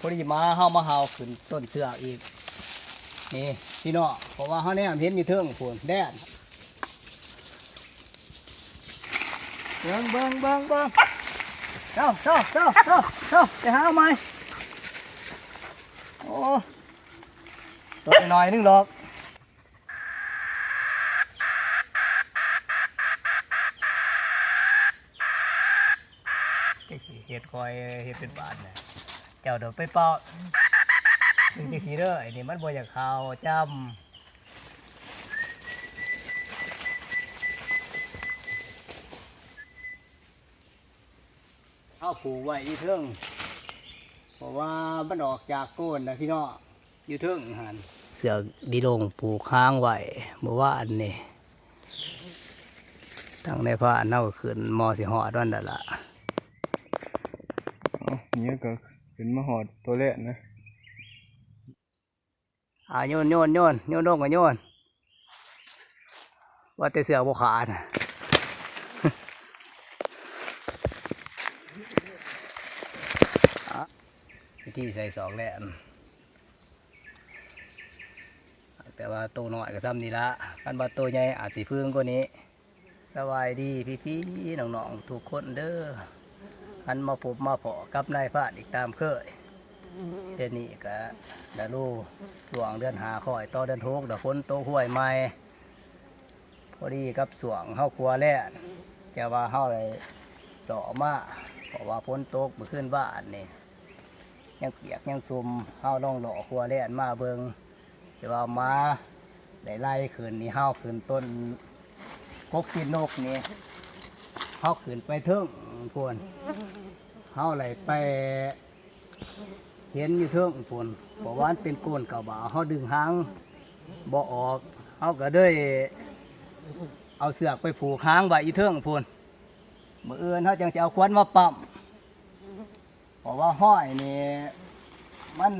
พอดีมาเฮามาเฮาขึ้นต้นเสือกอีกนี่พี่น้องเพราะว่าเฮาเนี่ยเห็นอยู่เทิงฝนแดดเบิ่งเจ้าไปหาเอาไหมโอ้ตัวหน่อยนึงหรอกเห็ดคอยเห็ดเป็นบาทเนี่ยเจ้าเดี๋ยวไปเป่าถึงจะสีเด้อไอ้นี่มันบ่อยากข่าวจำเอาผูกไว้ที่เทิงเพราะว่ามันออกจากโก้นนะพี่น้องอยู่เทิงหันเสือกดีลงผูกค้างไว้เมื่อวานนี่ทั้งในพระเน่าขึ้นมอสิหอดวันนั่นละนี่ก็เป็นมหอดตัวแรกนะโยนลงกับโยนว่าแต่เสือบุขาดที่ใส่สองแหลมแต่ว่าโตน้อยก็ซ้ำนี่ละกันว่าโตใหญ่อาจสิพึ่งกว่านี้สบายดีพี่ๆน้องๆทุกคนเด้ออันมาพบมาพอกับนายพระอีกตามเคยเดือนนี้ก็ดาลูช่วงเดือนหาคอยต่อเดือนทุกเดือนฝนโตห้วยใหม่พอดีกับส่วงเฮาครัวแล้วแต่ว่าเฮาเลยต่อมาเพราะว่าฝนตกเมื่อคืนบ้านนี่ยังเปียกยังซุ่มเฮาต้องหล่อครัวแล้วมาเบิงจะว่ามาได้ไล่ขึ้นนี่เฮาขึ้นต้นกกกินนกนี่เฮาขึ้นไปเทิงพวนเฮาไหลไปเห็นอยู่เทิงพวนเพราะว่าเป็นโกนเก่าบ่าเฮาดึงหางบ่ออกเฮาก็ได้เอาเสือกไปผูกหางไว้อยู่เทิงพวนมื้ออื่นเฮาจังสิเอาควันมาปั๊มเพราะว่าห้อยนี่มัน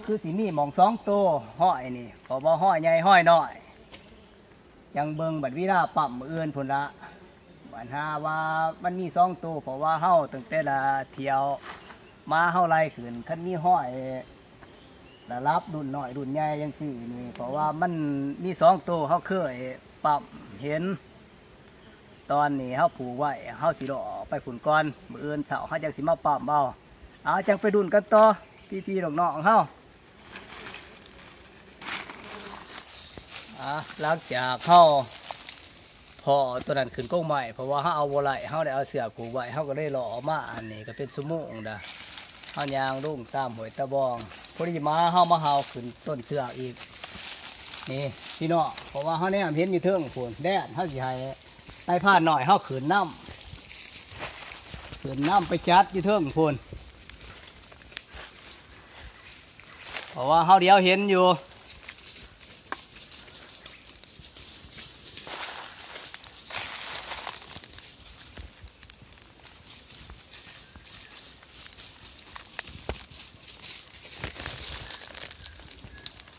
คือสิมีหม่องสองตัวห้อยนี่เพราะว่าห้อยใหญ่ห้อยน้อยยังเบิ่งบัดวิราปั๊มมื้ออื่นพุ่นละปัญหาว่ามันมีสองตัวเพราะว่าเฮาตั้งแต่ละเที่ยวมาเฮาไล่ขึ้นคันมีห้อยระลับรุ่นน้อยรุ่นใหญ่จังซี่นี่เพราะว่ามันมีสองตัวเฮาเคยปั๊มเห็นตอนนี้เฮาผูกไว้เฮาสิรอไปฝุ่นก่อนมื้ออื่นเช้าเฮาจังสิมาปั๊มเบาเอาจังไปดุนกันต่อพี่ๆน้องๆเฮาหลังจากเฮาพอตัวนั้นขึ้นก้งใหม่เพราะว่าเฮาเอาบัวไหลเฮาได้เอาเสือผูกไว้เฮาก็ได้หล่อมาอันนี้ก็เป็นชั่วโมงเด้อเฮายางลุ่งตามหอยตะบองพอดีมาเฮามาเฮาขึ้นต้นเสืออีกนี่พี่น้องเพราะว่าเฮาเนี่ยเห็นอยู่เทิงฝนแดดเฮาสิให้ไต่ผ่านหน่อยเฮาขึ้นน้ำไปจัดอยู่เทิงฝนเพราะว่าเฮาเดียวเห็นอยู่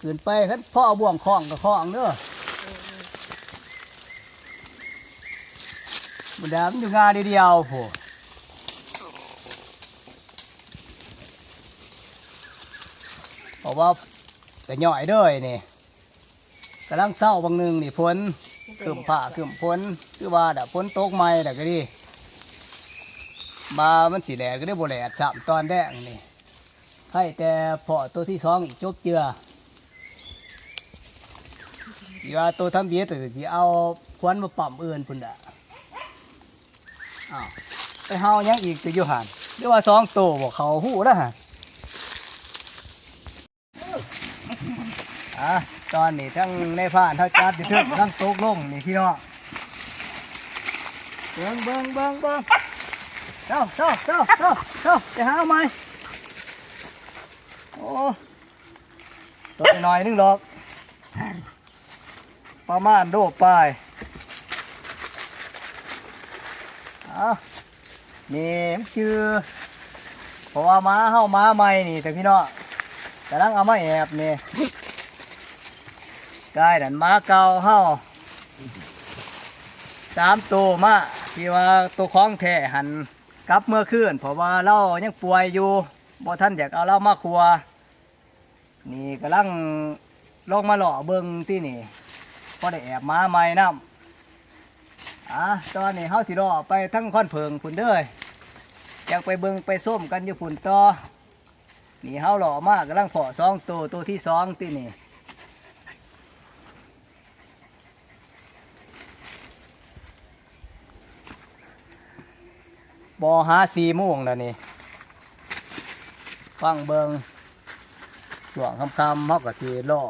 ขึ้นไปครับพ่อเอาบ่วงคล้องกับคล้องเด้อมันดำอยู่งาเดียวโผเพราะว่าแต่ย่อยเด้อนี่กำลังเศร้าบางนึงนี่ฝนขึ้นผ้าขึ้นฝนคือว่าเดี๋ยวฝนตกใหม่เดี๋ยวก็ดีมามันสีแหลกก็ได้บ่แหลกสามตอนแรกนี่ให้แต่พอตัวที่สองอีกจบเจืออย่าตัวทำเบียดแต่ที่เอาควันมาปั๊มอื่นพุ่นอ่ะไปเฮายังอีกตัวอยู่หันเรียกว่าสองตัวบอกเขาหูนะฮะตอนนี้ทั้งในผ่านทั้งจัดที่เทิงทั้งตกลงนี่พี่น้องเบิ่งเจ้าไปหาเอาไหมโอ้ตัวหน่อยนึงหรอกประมาณโดบไปนี่คือเพราะว่าม้าเข้าม้าใหม่นี่แต่พี่น้องแต่ลังเอามาแอบนี่กายดันม้าเก่าเข้า3 ตัวมาที่ว่าตัวคล้องแท้หัน กลับเมื่อคืนเพราะว่าเรายังป่วยอยู่บ่ท่านอยากเอาเรามาครัวนี่กำลังลงมาหล่อเบิงที่นี่พอได้แอบมาใหม่น้ำตอนนี้เฮาสิรอไปทั้งค่อนเพิงพุ่นเด้ออยากไปเบิงไปส้มกันอยู่พุ่นต่อนี่เฮาหล่อมากกำลังเพาะ2 ตัวที่2ที่นี่บ่หา4 โมงแล้วนี่ฟังเบิงช่วงค่ำๆเฮาก็สิรอ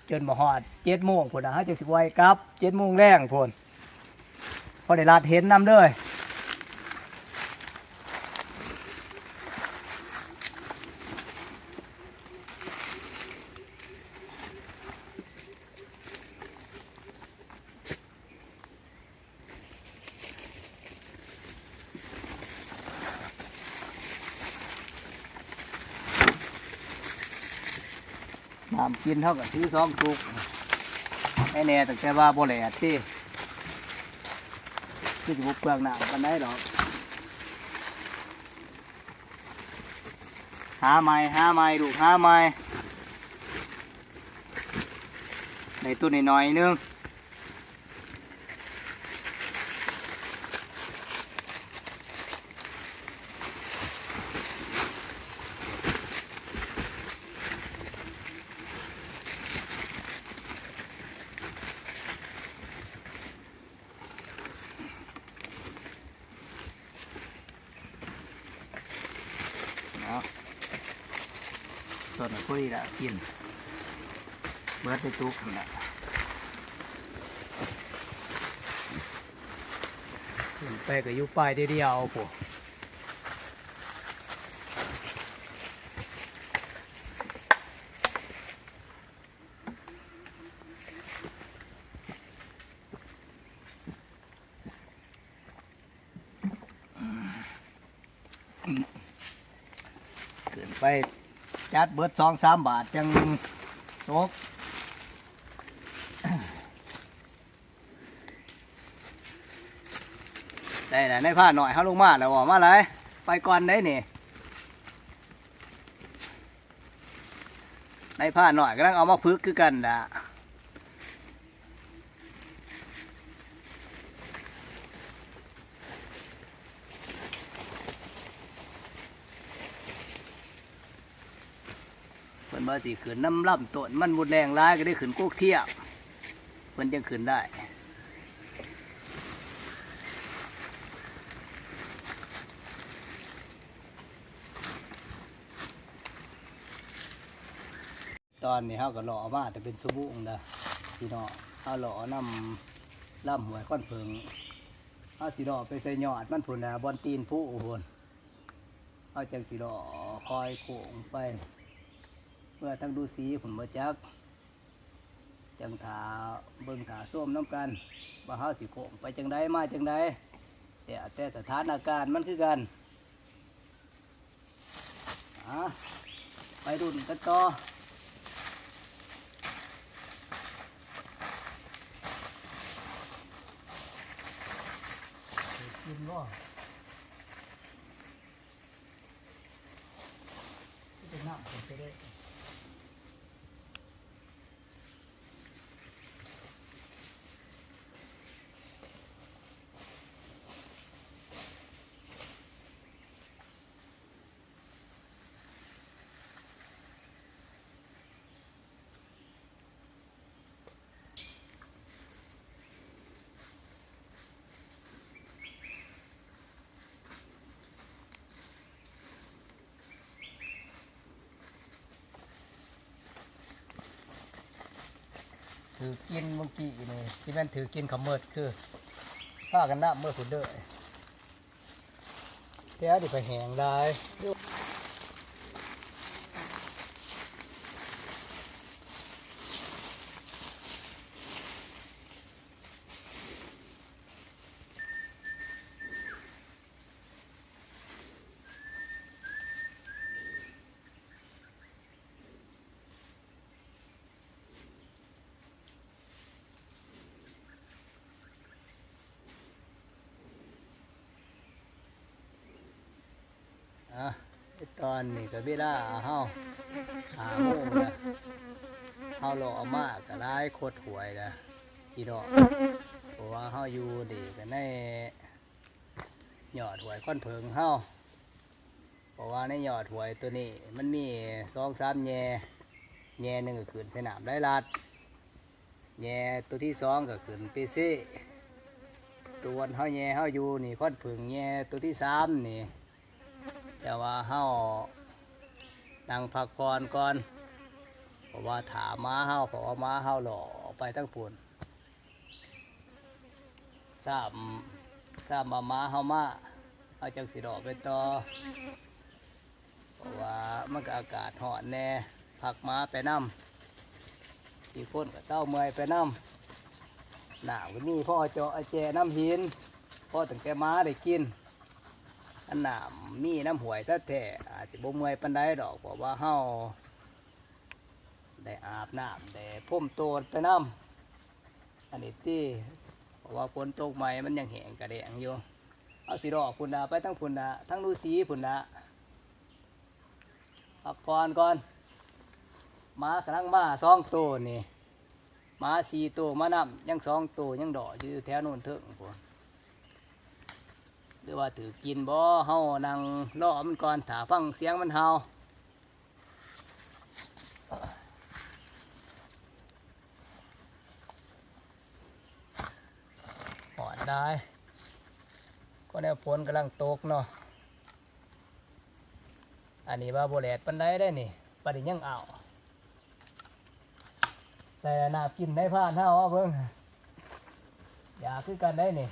จนบ่ฮอด7 โมงพุ่นน่ะเฮาจะสิไว้กลับ7 โมงแรงพุ่นพอได้ลาดเห็นนำเด้อน้ำกินเท่ากับซื้อ2 ตุกให้แน่ตั้งแต่ว่าบ่แหลดที่คือสิบ่เปลืองน้ำปานใดดอกหาไม้ลูกหาไม้ได้ตัวน้อยๆนึงส่วนคุยละกินเบิดได้ตุกนั่นละขึ้นไปก็อยู่ป้ายเดียวๆพวกขึ้นไปจัดเบิด2-3 บาทจังตกได้แหละในผ้าหน่อยเขาลงมาแล้วว่ามาเลยไปก่อนได้นี่ในผ้าหน่อยก็ต้องเอามาพึกคือกันนะเพิ่นมาสิขึ้นน้ำล่ำต้นมันมุดแรงร้ายก็ได้ขึ้นกุ๊กเทียบเพิ่นยังขึ้นได้ตอนนี้เขาก็หล่อมาแต่เป็นสบู่นะพี่น้องเขาหล่อนำล่ำหวยก้อนเพิงเขาสีดอไปใส่ยอดมันผุนนะบอลตีนผู้ผุนเขาจังสีดอคอยโค้งไปเพื่อทั้งดูสีผุนมาจักจังถาเบิ่งถาส้มน้ำกันว่าเขาสีโค้งไปจังใดมาจังใดแต่สถานการณ์มันคือกันไปดุนกันต่อกินว่าจะน้ำผมจะได้ ถือกินเมื่อกี้นี่ที่มันถือกินขมเมิดคือผ้ากันน้ำเมื่อสุดเด้อเดี๋ยวดิไปแหงได้ อ่ะตอนนี้ก็เวลาเฮา5 โมงนะเฮาหล่อมากก็ได้โคตรหวยนะพี่น้องเพราะว่าเฮาอยู่ดีกันในยอดหวยค่อนเพิงเฮาเพราะว่าในยอดหวยตัวนี้มันมี2-3แย่หนึ่งก็ขึ้นสนามได้ลัดแย่ตัวที่2ก็ขึ้นปีซีตัวเฮาแย่เฮาอยู่นี่ค่อนเพิงแย่ตัวที่3นี่แต่ว่าเฮานั่งพักผ่อนก่อนเพราะว่าถาม้าเฮาเพราะว่าม้าเฮาหล่อไปทั้งปุ่นสามม้าเฮามาเอาจังสิดอกไปต่อเพราะว่ามันก็อากาศร้อนแน่พักม้าไปน้ำที่ฝนก็เศร้าเมื่อยไปน้ำหนาวก็มีพ่อเจาะแจน้ำหินพ่อถึงแกม้าได้กินอันน้ำมีน้ำหวยซะแท้อาจจะบ่เมื่อยปานใดดอกเพราะว่าเฮาได้อาบน้ำได้พ่มโตนไปน้ำอันนี้ที่เพราะว่าฝนตกใหม่มันยังแห้งกระแดงอยู่เอาสิดอกพุ่นดาไปทั้งพุ่นดาทั้งฤาษีพุ่นดาพักผ่อนก่อนม้ากำลังมา2 ตัวนี่ม้า4 ตัวมานำยัง2 ตัวยังดอกอยู่แถวนู้นเถิงพุ่นหรือว่าถือกินบ่เฮานั่งรอมันก่อนถ้าฟังเสียงมันเฮาหอดได้ก็แนวฝนกำลังตกเนาะอันนี้ว่าโบแลดปันได้ได้นี่ปานนี้ยังเอาแต่น้ำกินได้ผ่านเฮาเอาเบิ่งอยากคือกันได้นี่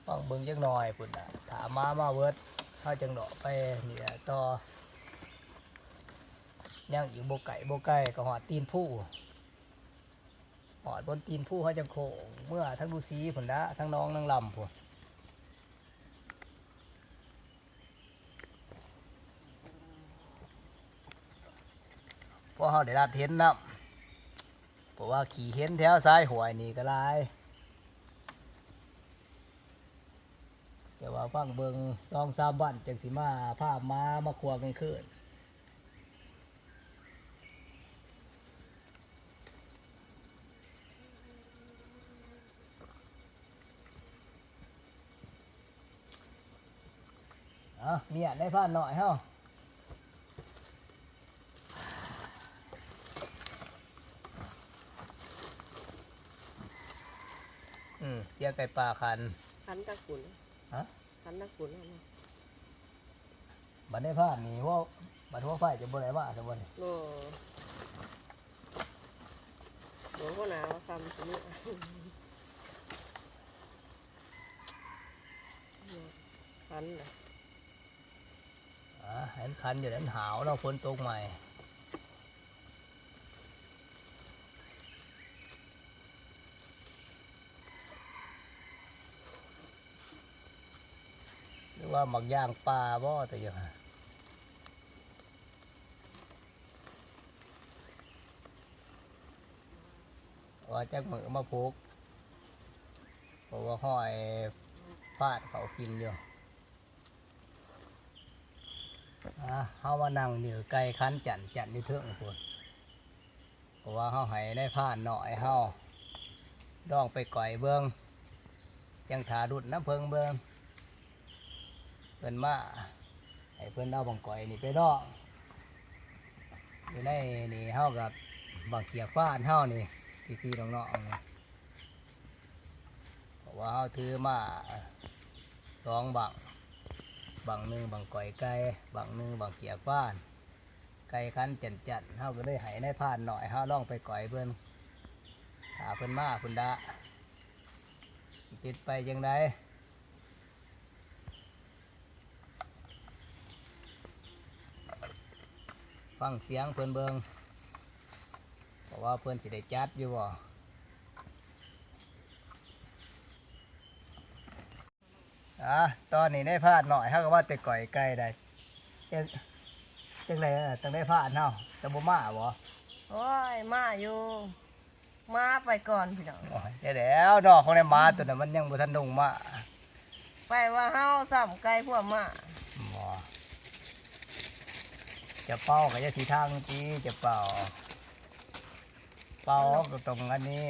ฟังเบิ่งจักหน่อยพุ่นน่ะถามมาเวิร์ดเฮาจังดอกไปนี่ล่ะต่อยังอยู่บ่ไก่ก็หอดตีนผู้หอดบนตีนผู้เขาจังโขงเมื่อทั้งฤาษีพุ่นละทั้งน้องนางลำพุ่นเพราะเขาได้รับเห็นน้ำเพราะว่าขี่เห็นแถวซ้ายหวยนี่ก็หลายแต่ว่าฟังเบิง2-3 วันจังสิมาภาพมาควงกันขึ้นเมียได้ผ่านหน่อยเฮ้าเสียงไก่ป่าคัน ขันตะกุน ฮะ ขันตะกุนนั่นน่ะ บันได้ผ่านนี่ว่าบันหัวไฟจะบ่ได้มาสมบูรณ์ โอ้โหก็หนาวซ้ำทีนี้ขันน่ะ เห็นคันอยู่นั้นหาวเนาะฝนตกใหม่หรือว่าหมักย่างปลาบ่แต่ยังว่าจักมือมาผูกเพราะว่าห้อยฟาดเขากินอยู่เฮามานั่งอยู่ไกลคันจันอยู่เทิงพุ่นเพราะว่าเฮาให้ได้ผ่านหน่อยเฮาดองไปก่อยเบิ่งจังถาดุดน้ำเพิงเบิ่งเพิ่นมาให้เพิ่นเอาบังก่อยนี่ไปดองอยู่ในนี่เฮากับบังเกียกฟ้านเฮานี่พี่ๆน้องๆนี่เพราะว่าเฮาถือมา2 บังหนึ่งบังก่อยไก่บังหนึ่งบังเกียกฟ้านไก่คันจันเฮาก็ได้ให้ได้ผ่านหน่อยเฮาลองไปก่อยเพิ่นถ้าเพิ่นมาพุ่นดะติดไปจังไดฟังเสียงเพิ่นเบิงเพราะว่าเพิ่นสิได้จัดอยู่บ่ตอนนี้ได้พลาดหน่อยเฮาก็ว่าแต่ก่อยไก่ได้จังได๋ตั้งได้พลาดเฮาแต่บ่มาบ่ โอ้ยมาอยู่มาไปก่อนพี่น้อง โอ้ยเดี๋ยวแล้วดอกของในหมาตัวนั้นมันยังบ่ทันลงมา ไปว่าเฮาซ้ำไกลพวกมา บ่จะเป่าก็จะสีทางจีจะเป่าก็ตรงอันนี้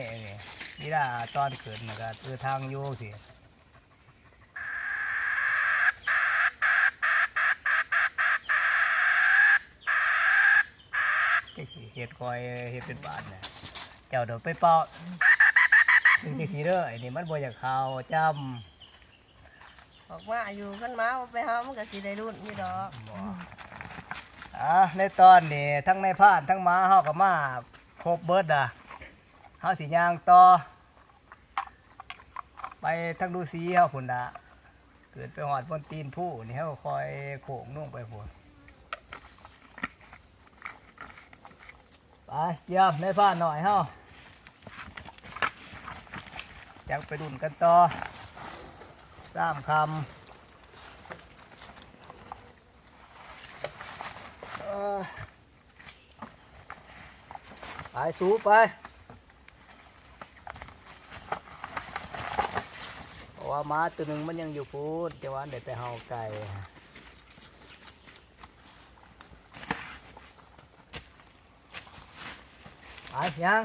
นี่ล่ะตอนขึ้นน่ะก็คือทางอยู่สิจะสิเฮ็ดคอยเฮ็ดเป็นบ้านน่ะเจ้าเดี๋ยวไปเป่าถึงจะสิเด้อไอ้นี่มันบ่อยากเข้าจำ ออกมาอยู่ขึ้นมาว่าไปหามันก็สิได้รุ่นนี่ดอก ในตอนนี้ทั้งในพานทั้งม้าเฮาก็มาครบเบิดอ่ะเฮาสิย่างต่อไปทั้งดูสีเฮาพุ่นน่ะเกิดไปหอดบนตีนผู้นี่เฮาคอยโขงนุ่งไปพุ่นไปเยี่ยมในพานหน่อยเฮาจังไปดุนกันต่อ3 คำไปสูบไปเพราะว่าม้าตัวหนึ่งมันยังอยู่พูดแต่ว่าเดี๋ยวไปเฮาไก่ไปยัง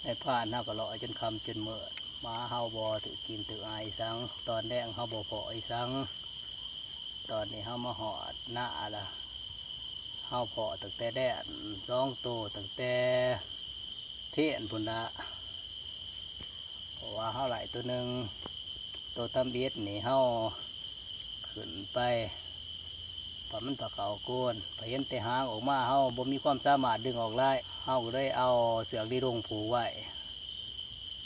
ในผ่านเฮาก็รอจนคำจนเมื่อมาเฮาบ่ถือกินถือไอายสังตอนแรกเฮาบ่พอไอสังตอนนี้เฮามาหอดหน้าละเฮาพอตั้งแต่แดด2 ตัวตั้งแต่เทียนพุ่นละเพราะว่าเฮาไหลตัวหนึ่งตัวตำเบียดนี่เฮาขึ้นไปพอมันปะเขาโกนพอเห็นแต่หางออกมาเฮาบ่มีความสามารถดึงออกได้เฮาก็เลยเอาเสือกดีรงผูกไว้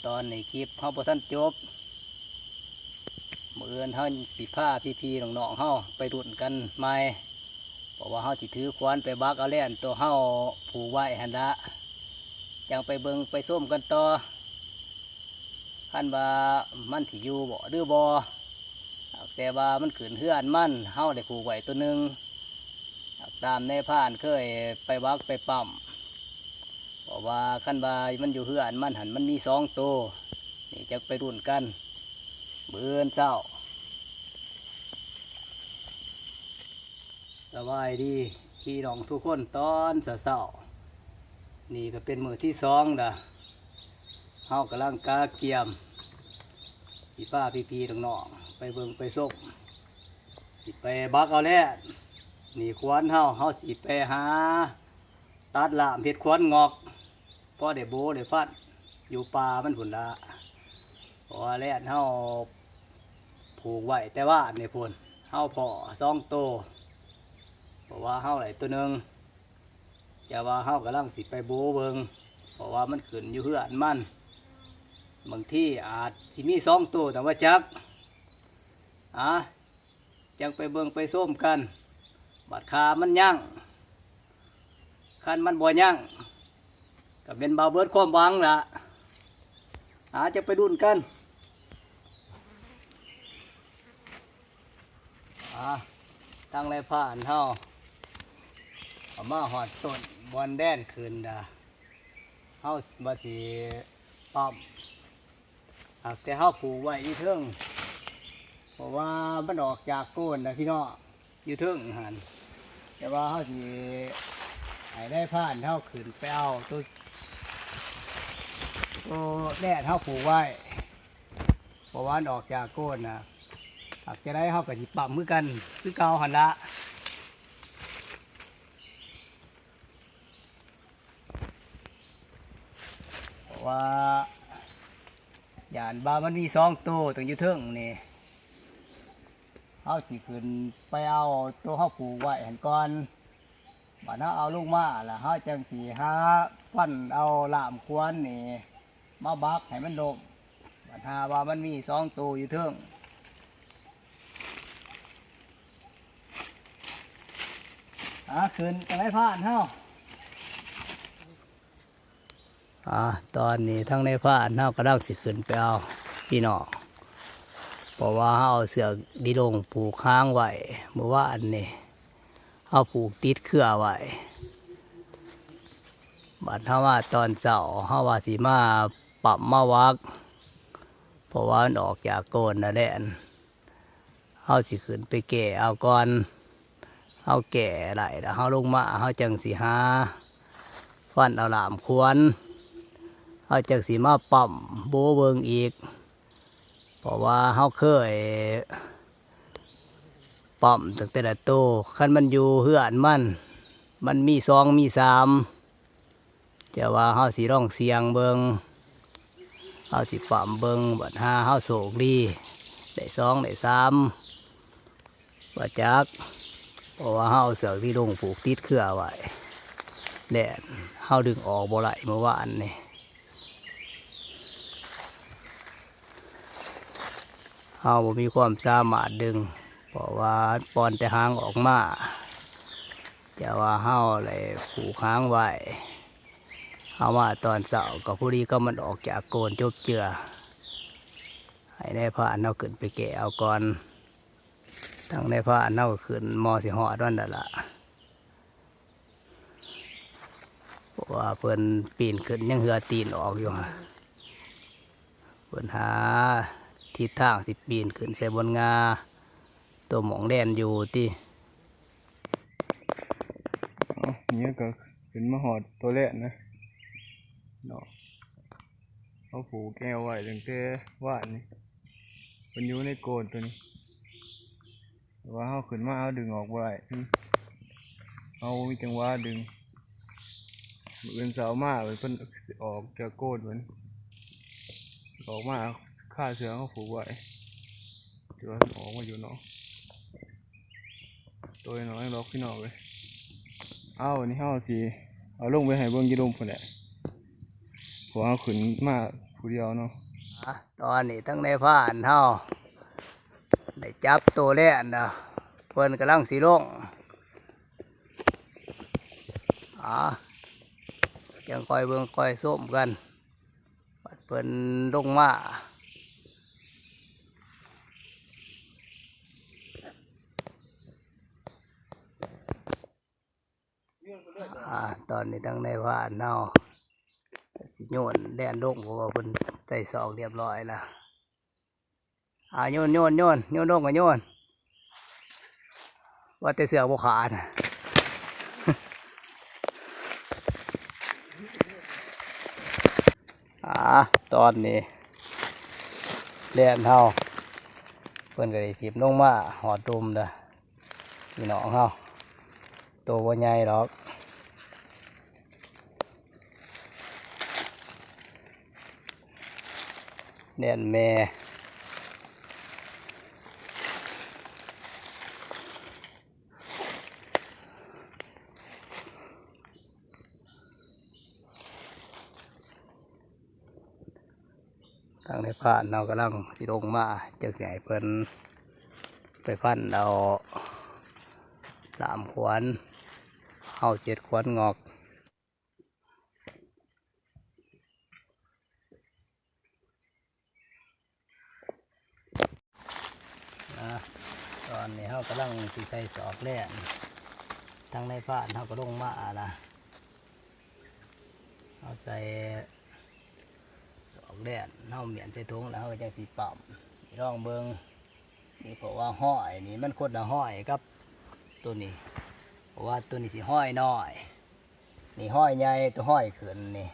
ตอนนี้คลิปเฮาบ่ทันจบมื้ออื่นเฮาสิพาพี่ๆน้องๆเฮาไปดุนกันใหม่เพราะว่าเฮาสิถือขวานไปบักเอาแล่นตัวเฮาผูกไว้หั่นละจังไปเบิ่งไปส้มกันต่อคันว่ามันสิอยู่บ่หรือบ่แต่ว่ามันขืนเฮือนมันเฮาได้ผูกไว้ตัวหนึ่งตามในผ่านเคยไปวักไปปั๊มบอกว่าขั้นบามันอยู่เฮือนมันหันมันมี2 ตัวนี่จะไปรุ่นกันเบื่อเจ้าสบายดีพี่น้องทุกคนตอนเศร้าๆนี่ก็เป็นมือที่2นะเฮากำลังกาเกียมพี่ป้าพี่น้องๆไปเบิ่งไปส่งสิไปบักเอาแล้วนี่ควรเฮาสิไปหาตัดละเพ็ดควรงอกพอได้โบได้ฟัดอยู่ป่ามันผุนละเพราะว่าแล้วเฮาผูกไว้แต่ว่าในพุ่นเฮาพอ2 ตัวเพราะว่าเฮาไหลตัวหนึ่งจะว่าเฮากำลังสิไปโบเบิ่งเพราะว่ามันขึ้นอยู่เฮือนมันบางที่อาจสิมี2 ตัวแต่ว่าจักจังไปเบิ่งไปส้มกันบัดขามันยั่งคันมันบ่ยั่งก็เป็นบาเบิดความหวังละจะไปดุนกันตั้งไรผ่านเฮาเอามาหอดต้นบอนแดนคืนเฮาบาสีปั๊มแต่เฮาผูกไว้ที่เทิงเพราะว่ามันออกจากโกนนะพี่น้องอยู่เทิงหันแต่ว่าเฮาสิให้ได้ผ่านเฮาขึ้นไปเอาตัวแดดเฮาผูกไว้เพราะว่าออกจากโกนนะหากจะได้เฮาก็สิปั๊มมือกันคือเก่าหันละเพราะว่าหยานบามันมี2 ตัวต้องอยู่เทิงนี่เ เฮาสิขึ้นไปเอาตัวเฮาปลูกไว้หั่นก่อนบัดเฮาเอาลงมาแล้วเฮาจังสิหาฟันเอาล่ามควรนี่มาบักให้มันลงบัดหาว่ามันมี2ตัวอยู่เทิงขึ้นจังได๋ผ่านเฮาตอนนี้ทั้งในผ่านเฮากำลังสิขึ้นไปเอาพี่น้องเพราะว่าเฮาเอาเสือกดิลงผูกค้างไว้เมื่อวานนี่เฮาผูกติดเครือไว้บัดเฮาว่าตอนเช้าเฮาว่าสิมาปรับมาวักเพราะว่ามันออกจากโกนนั่นแหละเฮาสิขึ้นไปแก่เอาก่อนเฮาแก่ไหลแล้วเฮาลงมาเฮาจังสิหาฟันเอาหลามควรเฮาจังสิมาปั๊มโบเบิงอีกเพราะว่าเฮาเคยปั๊มตั้งแต่ละโตคันมันอยู่เฮือนมันมี2มี3แต่ว่าเฮาสิร้องเสียงเบิงเฮาสิปั๊มเบิงบัดหาเฮาโศกดีได้2ได้3ว่าจักเพราะว่าเฮาเอาเสือกที่ลงผูกติดเครือไว้และเฮาดึงออกบ่ไหลเมื่อวานนี่เฮาบ่มีความสามารถดึงเพราะว่าปอนแต่หางออกมาแต่ว่าเฮาเลยผูกหางไว้เฮามาตอนเช้าก็พอดีก็มันออกจากโกนจบเจือให้ได้ผ่านเฮาขึ้นไปแกะเอาก่อนทั้งในผ่านเฮาขึ้นมอสิฮอดวันนั่นล่ะเพราะว่าเพิ่นปีนขึ้นยังเหือตีนออกอยู่เพิ่นหาทิศทางสิปีนขึ้นใส่บนงาตัวหมองแดนอยู่ติเนี่ยก็ขึ้นมาหอดตัวแรกนะเนาะเอาผูกแก้วไว้ตั้งแต่ว่านนี่เป็นอยู่ในโกนตัวนี้แต่ว่าเขาขึ้นมาเอาดึงออกบ่ได้เอามีจังหวะดึงเป็นเสามาเพิ่นออกจากโกนเหมือนออกมาฆ่าเสือเขาผูกไว้เดี๋ยวออกมาอยู่เนาะตัวน้อยล็อกพี่น้องเลยเอาอันนี้เขาสิเอาลงไปให้เบิ่งยีดมคนแหละเพราะเอาขึ้นมาผู้เดียวเนาะตอนนี้ทั้งในผ่านเฮาได้จับตัวแรกนะเพิ่นกำลังสิลงจังคอยเบิ่งคอยส้มกันบัดเพิ่นลงมาตอนนี้ทั้งในผ่านเฮาสิโยนแดนลงเพราะว่าเพิ่นใส่ซอกเรียบร้อยแล้วโยนลงก็โยนว่าแต่เสือบ่ขาดตอนนี้แดนเฮาเพิ่นก็ได้ถีบลงมาหอดดุมเด้อพี่น้องเฮาตัวบ่ใหญ่หรอกแดนแม่ทางในผ่านเรากำลังสิลงมาจะใส่เพิ่นไปพันเอาหลามขวานเอา7 ขวานงอกตอนนี้เขากำลังสิใส่สอบแล่นทางในผ่านเขาก็ลงมาละเขาใส่สอบแล่นเขาเหมียนใส่ถุงแล้วเขาก็จะสีปั๊มร่องเบิงนี่เพราะว่าห้อยนี่มันคนละห้อยครับตัวนี้เพราะว่าตัวนี้สิห้อยน้อยนี่ห้อยใหญ่ตัวห้อยขึ้นนี่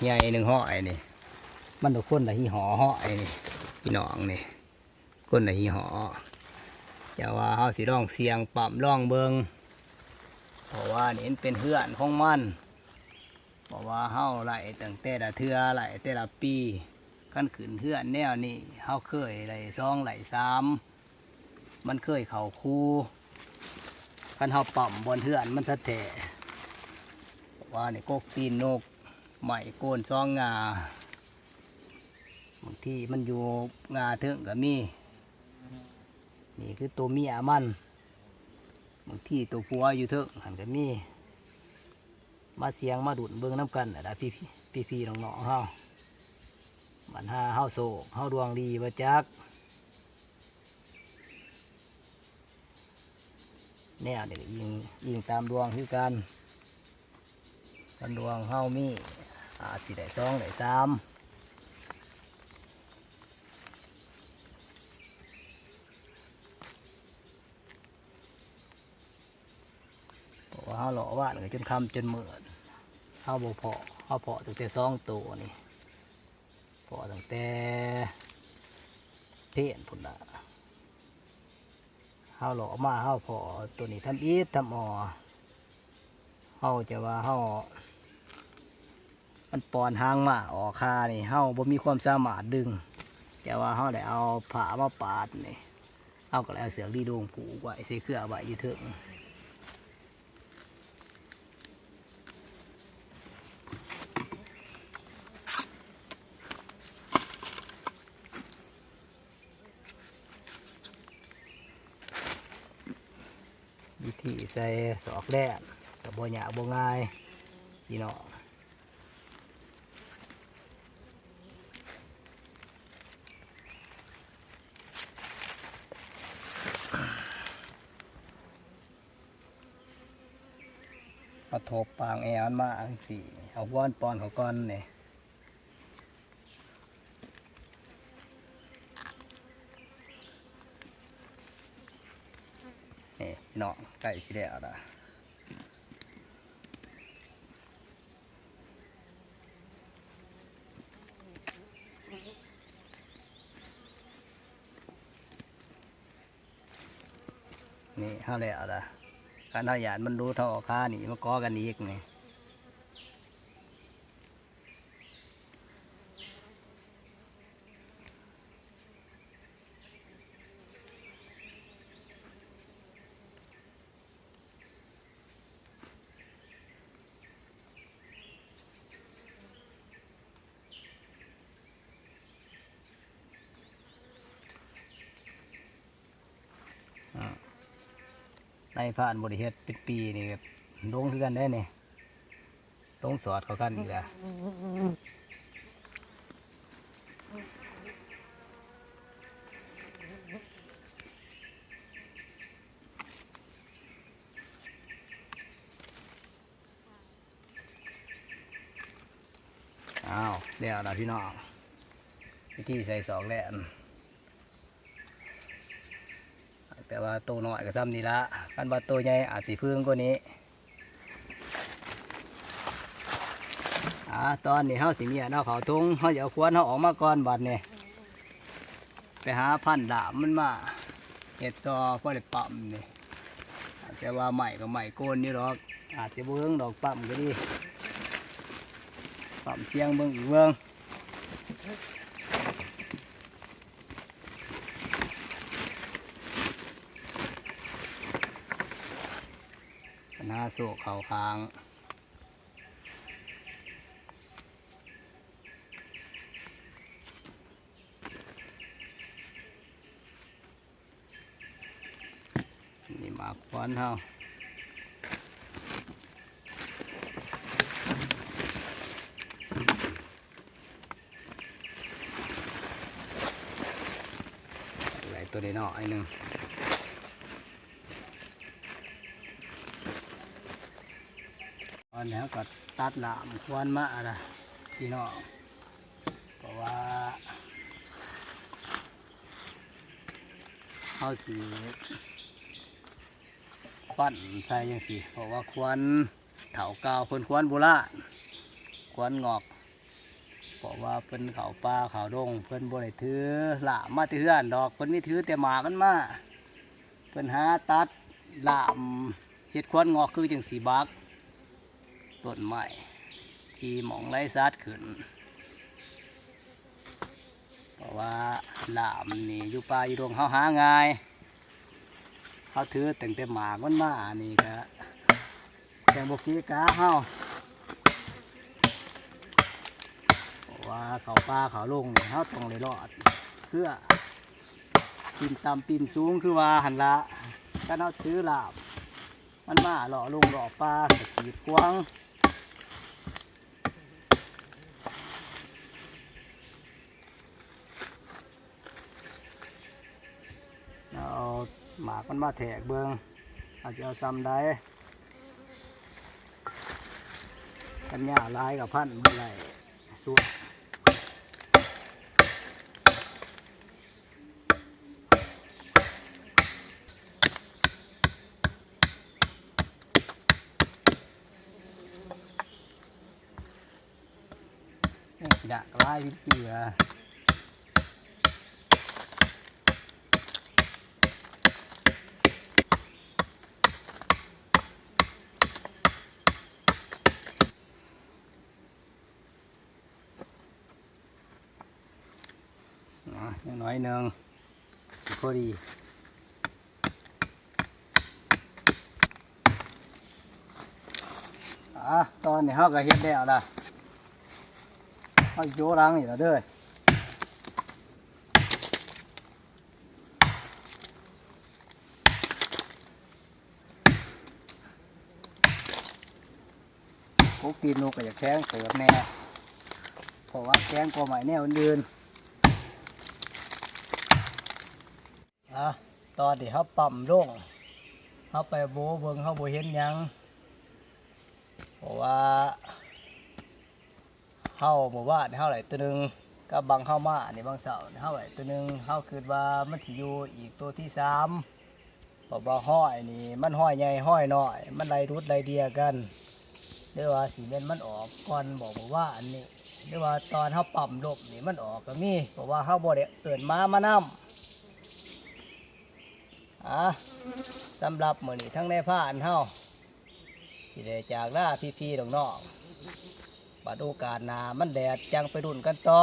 ใหญ่1 ห้อยนี่มันทุกคนละหีห่อห้อยนี่พี่น้องนี่คนละหีห่อจะว่าเขาสิร้องเสียงปั๊มร่องเบิงเพราะว่านี่เป็นเฮือนของมันเพราะว่าเฮาไหลตั้งแต่ละเทือไหลแต่ละปี ขั้นขืนเฮือนแนวนี่เฮาเคยไหลซองไหลสามมันเคยเข่าคูขั้นเฮาปั่มบนเฮือนมันสะแถว่านี่กกตีนนกใหม่โกนซองงาบางที่มันอยู่งาเถิงก็มีนี่คือตัวเมียมันบางที่ตัวผัวอยู่เถิงหันก็มีมาเสียงมาดุดเบิ้งน้ำกันนะพี่น้องๆเฮาบันหาเฮาโศกเฮาดวงดีบ่จักแนวนี่ยิงตามดวงคือกันกันดวงเฮามีอาจสิได้สองได้สามเพราะว่าเฮาหล่อว่านก็จนคำจนเหมือนเฮาบ่พอเฮาพอตั้งแต่สองตัวนี่พอตั้งแต่เทียนพุ่นละเฮาหล่อมาเฮาพอตัวนี้ทำอีททำอเฮาจะว่าเฮามันปอนหางมาออกคานี่เฮาบ่มีความสามารถดึงแต่ว่าเฮาได้เอาผ้ามาปาดนี่เฮาก็เลยเอาเสือกดีโดงผูกไว้ใส่เครือไว้อยู่เถิงวิธีใส่สอกแดดกับบ่หยาบ่ง่ายพี่น้องเอาทบปางแอมันมาอันสี่เอาว่อนปอนเขาก้อนเนี่ยนี่พี่น้องไก่ที่แล้วนะนี่ห้าแล้วนะการทาหยาดมันรู้เท่าค่านี่มันก้อกันอีกนี่ในผ่านบริเฮ็ดเป็นปีนี่แบบลงคือกันได้เนี่ยลงสอดเขากันอีกแล้วอ้าวเดี๋ยวนะพี่น้องวิธีใส่สอกแหลนแต่ว่าโตน้อยก็ซ้ำนี่ละกันว่าโตใหญ่อาจสิพึ่งกว่านี้ตอนนี้เฮาสิเมียเนาะเขาทุ่งเฮาจะเอาขวานเฮาออกมาก่อนบัดนี่ไปหาพันดาบมันมาเห็ดซอพอได้ปั๊มนี่แต่ว่าใหม่ก็ใหม่โกนนี่หรอกอาจจะเบิ้งดอกปั๊มก็ดีปั๊มเชียงเบิ้งอีกเบิ้งปัญหาโศกเข่าค้างนี่มาควันเฮาไหลตัวนี้เนาะไอ้หนึ่งตอนนี้ก็ตัดหลามควันมาละพี่น้องเพราะว่าเขาสีควันใส่ยังสิเพราะว่าควันเถาเกาเพิ่นควันโบราณควันงอกเพราะว่าเพิ่นเขาป่าเขาดงเพิ่นบ่ได้ถือหลามมาถืออันดอกเพิ่นไม่ถือแต่หมากันมาเพิ่นหาตัดหลามเฮ็ดควันงอกคือจังสีบักต้นไม้ที่หมองไร้ซัดขึ้น เพราะว่าลามนี่อยู่ป่าอยู่ดงเฮาหาง่ายเขาถือแต่งแต่หมากมันมานี่ก็แต่งบกีกาเฮาเพราะว่าเขาป่าเขาลงเนี่ยเฮาต้องเลยรอดเพื่อปีนต่ำปีนสูงคือว่าหันละก็เฮาถือลามมันมาหล่อลงหล่อป่าสกีดกวางเอาหมากมันมาแทกเบิงอาจจะเอาซ้ำได้กันหญ้าลายกับพันธุ์บ่ไรสู้อยากลายเกลืออย่างน้อยหนึ่งพอดีตอนนี้เขาก็เฮ็ดแล้วล่ะเขาโยรังอยู่แล้วเด้อพวกตีนนกก็จะแข็งเสือบแน่เพราะว่าแข็งกว่าใหม่แนวอื่นตอนที่เขาปั๊มลงเขาไปโบเบิ่งเขาโบเห็นหยังเพราะว่าเขาบอกว่าเขาไหลตัวหนึ่งก็บางเข้ามาในบางเสาเขาไหลตัวหนึ่งเขาคิดว่ามันสิอยู่อีกตัวที่สามเพราะว่าห้อยนี่มันห้อยใหญ่ห้อยน้อยมันไหลรุดไหลเดียกันเรียกว่าสีเมนมันออกก่อนบอกว่าอันนี้เรียกว่าตอนเขาปั๊มลมนี่มันออกก็มีเพราะว่าเขาบ่ได้เอิ้นมานำสำหรับมื้อนี้ทั้งในผ้าอันเฮาสิได้จากลาพี่ๆน้องๆบัดโอกาสหน้ามันแดดจังไปรุ่นกันต่อ